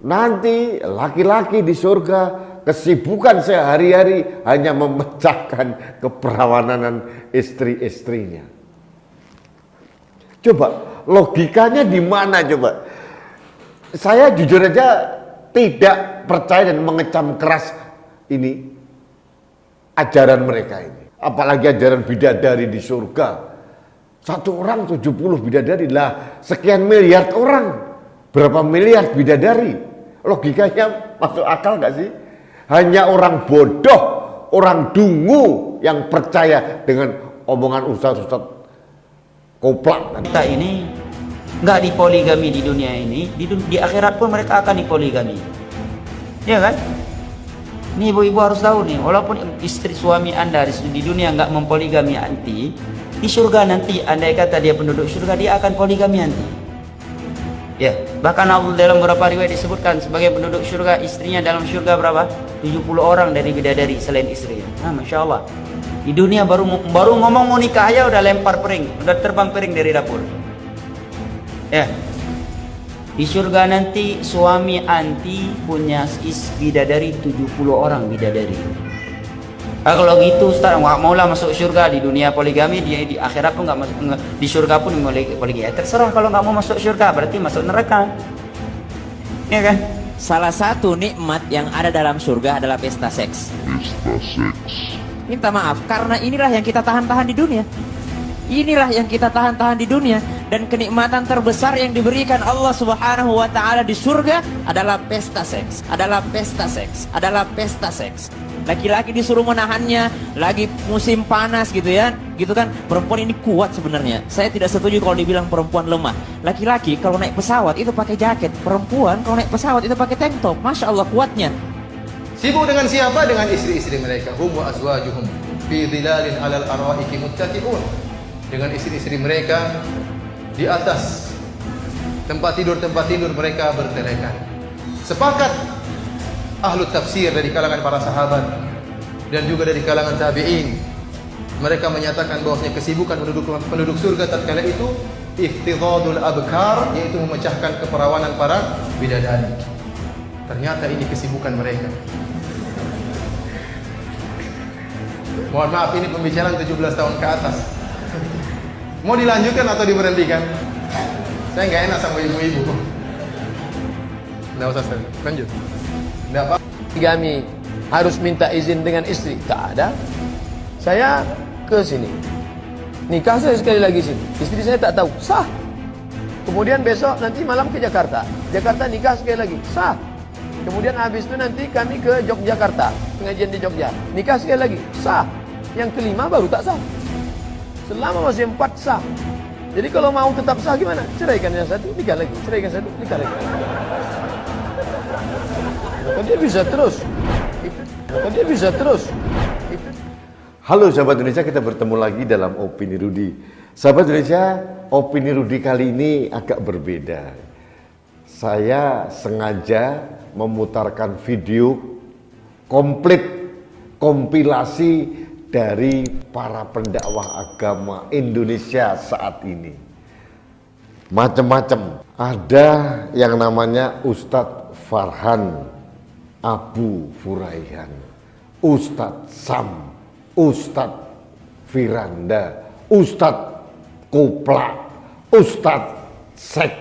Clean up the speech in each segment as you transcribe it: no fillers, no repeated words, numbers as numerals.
nanti laki-laki di surga kesibukan sehari-hari hanya memecahkan keperawanan istri-istrinya. Coba logikanya di mana coba? Saya jujur aja tidak percaya dan mengecam keras ini ajaran mereka ini. Apalagi ajaran bidadari di surga. Satu orang 70 bidadari lah, sekian miliar orang. Berapa miliar bidadari? Logikanya masuk akal gak sih? Hanya orang bodoh, orang dungu yang percaya dengan omongan ustaz-ustaz koplak. Kita ini nggak dipoligami di dunia ini, di akhirat pun mereka akan dipoligami, ya kan? Nih ibu-ibu harus tahu nih, walaupun istri suami anda di dunia nggak mempoligami nanti, di surga nanti, andai kata dia penduduk surga, dia akan poligami nanti. Ya, bahkan dalam beberapa riwayat disebutkan sebagai penduduk surga, istrinya dalam surga berapa? 70 orang dari bidadari selain istrinya. Nah, masya Allah. Di dunia baru ngomong mau nikah ya udah lempar piring, udah terbang piring dari dapur. Ya, di surga nanti suami anti punya bidadari 70 orang bidadari. Kalau gitu Ustaz nggak maulah masuk surga, di dunia poligami, di akhirat pun nggak masuk, di surga pun poligami. Ya, terserah, kalau nggak mau masuk surga berarti masuk neraka, ya kan? Salah satu nikmat yang ada dalam surga adalah pesta seks. Minta maaf, karena inilah yang kita tahan-tahan di dunia. Inilah yang kita tahan-tahan di dunia. Dan kenikmatan terbesar yang diberikan Allah Subhanahu wa ta'ala di surga adalah pesta seks. Adalah pesta seks. Adalah pesta seks. Laki-laki disuruh menahannya, lagi musim panas gitu ya. Gitu kan, perempuan ini kuat sebenarnya. Saya tidak setuju kalau dibilang perempuan lemah. Laki-laki kalau naik pesawat itu pakai jaket. Perempuan kalau naik pesawat itu pakai tank top. Masya Allah kuatnya. Sibuk dengan siapa? Dengan istri-istri mereka. Hum wa azwajuhum fi dhilalin 'alal araiki muttaqi'un. Dengan istri-istri mereka di atas tempat tidur mereka bertelekan. Sepakat ahlu tafsir dari kalangan para sahabat dan juga dari kalangan tabi'in, mereka menyatakan bahwasanya kesibukan penduduk surga tatkala itu iftidadul abkar, yaitu memecahkan keperawanan para bidadari. Ternyata ini kesibukan mereka. Mohon maaf, ini pembicaraan 17 tahun ke atas. Mau dilanjutkan atau diberhentikan? Saya nggak enak sama ibu-ibu. Nggak usah, lanjut. Nggak apa. Kami harus minta izin dengan istri. Tak ada. Saya ke sini, nikah saya sekali lagi sini. Istri saya tak tahu. Sah. Kemudian besok nanti malam ke Jakarta. Jakarta nikah sekali lagi. Sah. Kemudian habis itu nanti kami ke Yogyakarta, pengajian di Jogja. Nikah sekali lagi. Sah. Yang kelima baru tak sah. Selama masih 4 sah. Jadi kalau mau tetap sah gimana? Ceraikan yang satu, nikah lagi. Ceraikan satu, nikah lagi. Maka dia bisa terus. Maka dia bisa terus. Halo sahabat Indonesia, kita bertemu lagi dalam Opini Rudi. Sahabat Indonesia, Opini Rudi kali ini agak berbeda. Saya sengaja memutarkan video komplit, kompilasi dari para pendakwah agama Indonesia saat ini. Macam-macam. Ada yang namanya Ustadz Farhan Abu Furaihan, Ustadz Sam, Ustadz Firanda, Ustadz Koplak, Ustadz Sek,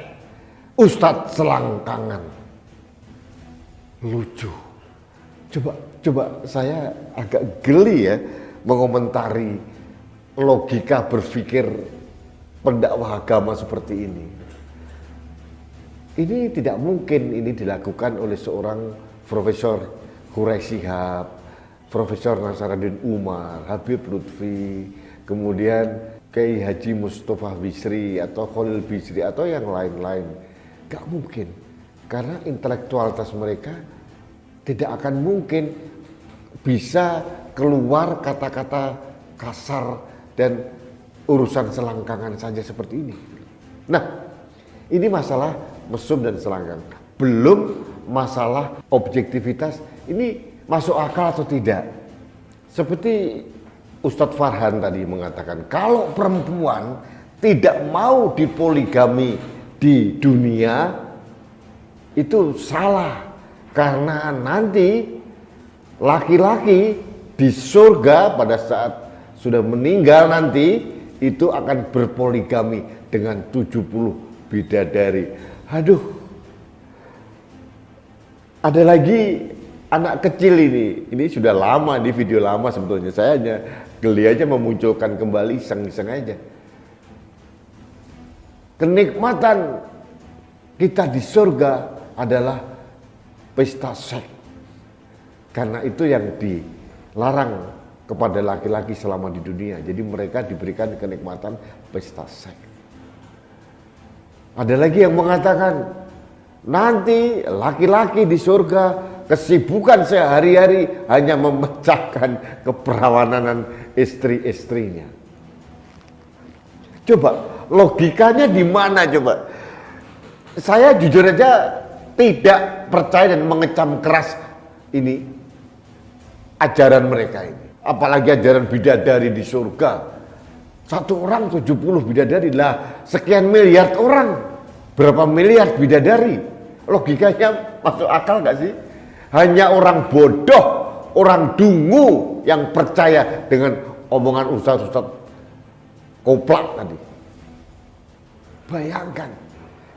Ustadz Selangkangan. Lucu. Coba saya agak geli ya mengomentari logika berpikir pendakwah agama seperti ini. Ini tidak mungkin ini dilakukan oleh seorang Profesor Quraisy Shihab, Profesor Nasaruddin Umar, Habib Lutfi, kemudian Kiai Haji Mustafa Bisri atau Khalil Bisri atau yang lain-lain. Gak mungkin, karena intelektualitas mereka tidak akan mungkin bisa keluar kata-kata kasar dan urusan selangkangan saja seperti ini. Nah, ini masalah mesum dan selangkang. Belum masalah objektivitas, ini masuk akal atau tidak. Seperti Ustadz Farhan tadi mengatakan, kalau perempuan tidak mau dipoligami di dunia, itu salah. Karena nanti laki-laki di surga pada saat sudah meninggal nanti itu akan berpoligami dengan 70 bidadari. Aduh, ada lagi anak kecil ini sudah lama, di video lama sebetulnya. Saya hanya geli aja memunculkan kembali, iseng-iseng aja. Kenikmatan kita di surga adalah pesta seks. Karena itu yang dilarang kepada laki-laki selama di dunia. Jadi mereka diberikan kenikmatan pesta seks. Ada lagi yang mengatakan nanti laki-laki di surga kesibukan sehari-hari hanya memecahkan keperawanan istri-istrinya. Coba logikanya di mana coba? Saya jujur aja tidak percaya dan mengecam keras ini ajaran mereka ini. Apalagi ajaran bidadari di surga. Satu orang 70 bidadari lah, sekian miliar orang. Berapa miliar bidadari? Logikanya masuk akal gak sih? Hanya orang bodoh, orang dungu yang percaya dengan omongan ustaz-ustaz koplak tadi. Bayangkan,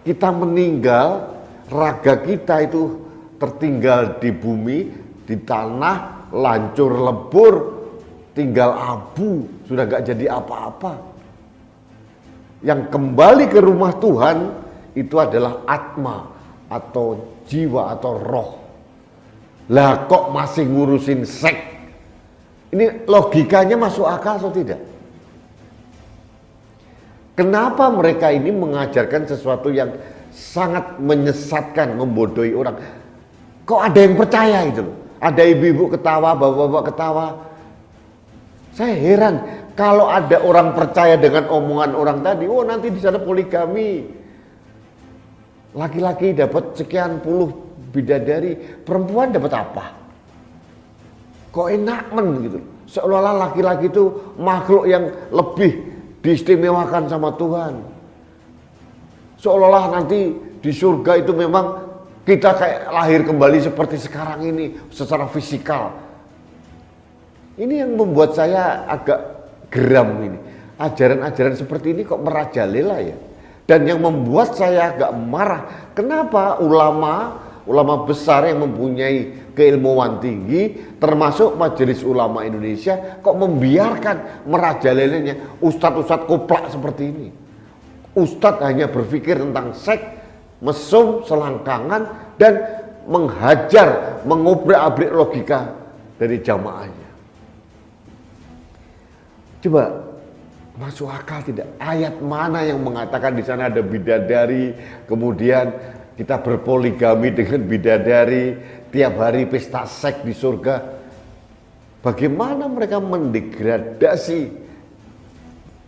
kita meninggal, raga kita itu tertinggal di bumi, di tanah, lancur lebur, tinggal abu, sudah gak jadi apa-apa. Yang kembali ke rumah Tuhan itu adalah atma atau jiwa atau roh. Lah kok masih ngurusin seks? Ini logikanya masuk akal atau tidak? Kenapa mereka ini mengajarkan sesuatu yang sangat menyesatkan, membodohi orang? Kok ada yang percaya itu loh? Ada ibu-ibu ketawa, bapak-bapak ketawa. Saya heran kalau ada orang percaya dengan omongan orang tadi. Oh nanti di sana poligami. Laki-laki dapat sekian puluh bidadari, perempuan dapat apa? Kok enakan gitu? Seolah-olah laki-laki itu makhluk yang lebih diistimewakan sama Tuhan. Seolah-olah nanti di surga itu memang kita kayak lahir kembali seperti sekarang ini secara fisikal. Ini yang membuat saya agak geram ini. Ajaran-ajaran seperti ini kok merajalela ya. Dan yang membuat saya agak marah, kenapa ulama besar yang mempunyai keilmuan tinggi, termasuk Majelis Ulama Indonesia, kok membiarkan merajalelanya ustadz-ustadz koplak seperti ini. Ustadz hanya berpikir tentang seks, mesum, selangkangan, dan menghajar, mengobrak-abrik logika dari jamaahnya. Coba masuk akal tidak? Ayat mana yang mengatakan di sana ada bidadari, kemudian kita berpoligami dengan bidadari, tiap hari pesta seks di surga? Bagaimana mereka mendegradasi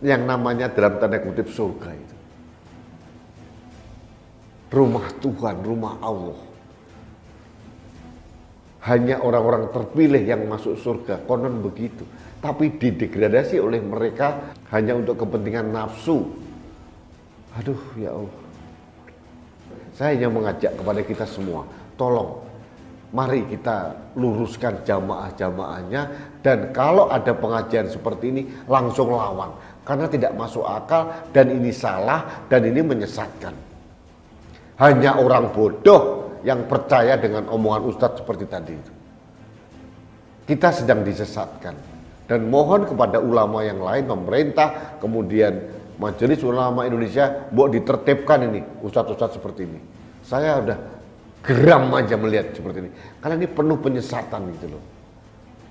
yang namanya dalam tanda kutip surga itu? Rumah Tuhan, rumah Allah. Hanya orang-orang terpilih yang masuk surga, konon begitu. Tapi didegradasi oleh mereka hanya untuk kepentingan nafsu. Aduh ya Allah. Saya hanya mengajak kepada kita semua, tolong mari kita luruskan jamaah-jamaahnya, dan kalau ada pengajian seperti ini langsung lawan. Karena tidak masuk akal dan ini salah dan ini menyesatkan. Hanya orang bodoh yang percaya dengan omongan ustadz seperti tadi itu. Kita sedang disesatkan. Dan mohon kepada ulama yang lain, pemerintah, kemudian Majelis Ulama Indonesia, buat ditertibkan ini ustadz-ustadz seperti ini. Saya udah geram aja melihat seperti ini. Karena ini penuh penyesatan gitu loh.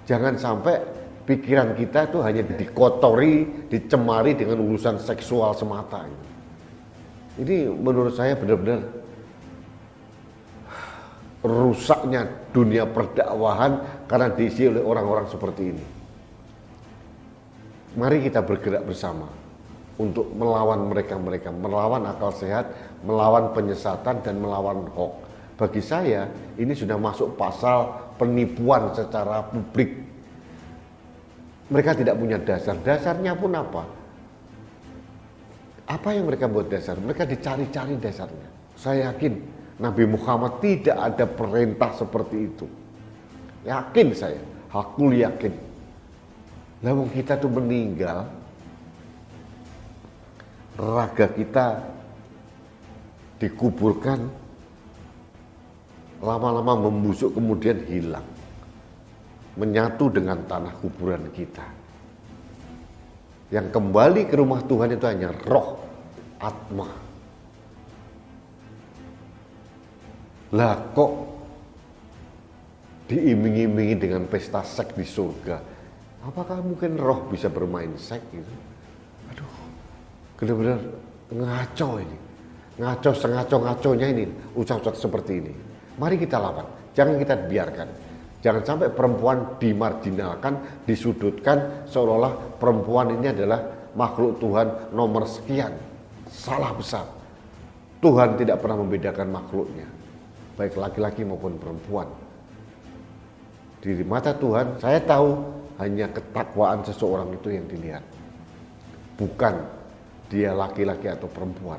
Jangan sampai pikiran kita itu hanya dikotori, dicemari dengan urusan seksual semata. Ini menurut saya benar-benar rusaknya dunia perdakwahan karena diisi oleh orang-orang seperti ini. Mari kita bergerak bersama untuk melawan mereka-mereka, melawan akal sehat, melawan penyesatan, dan melawan hoax. Bagi saya, ini sudah masuk pasal penipuan secara publik. Mereka tidak punya dasar. Dasarnya pun apa? Apa yang mereka buat dasar? Mereka dicari-cari dasarnya. Saya yakin Nabi Muhammad tidak ada perintah seperti itu. Yakin saya, hakul yakin. Lalu kita tuh meninggal, raga kita dikuburkan, lama-lama membusuk kemudian hilang, menyatu dengan tanah kuburan kita. Yang kembali ke rumah Tuhan itu hanya roh, atma. Lah kok diiming-imingi dengan pesta seks di surga? Apakah mungkin roh bisa bermain seks gitu? Aduh, benar-benar ngaco ini. Ngaco sengaco-ngaconya ini, ucap-ucap seperti ini. Mari kita lawan, jangan kita biarkan. Jangan sampai perempuan dimarginalkan, disudutkan, seolah-olah perempuan ini adalah makhluk Tuhan nomor sekian. Salah besar. Tuhan tidak pernah membedakan makhluknya, baik laki-laki maupun perempuan. Di mata Tuhan, saya tahu hanya ketakwaan seseorang itu yang dilihat, bukan dia laki-laki atau perempuan.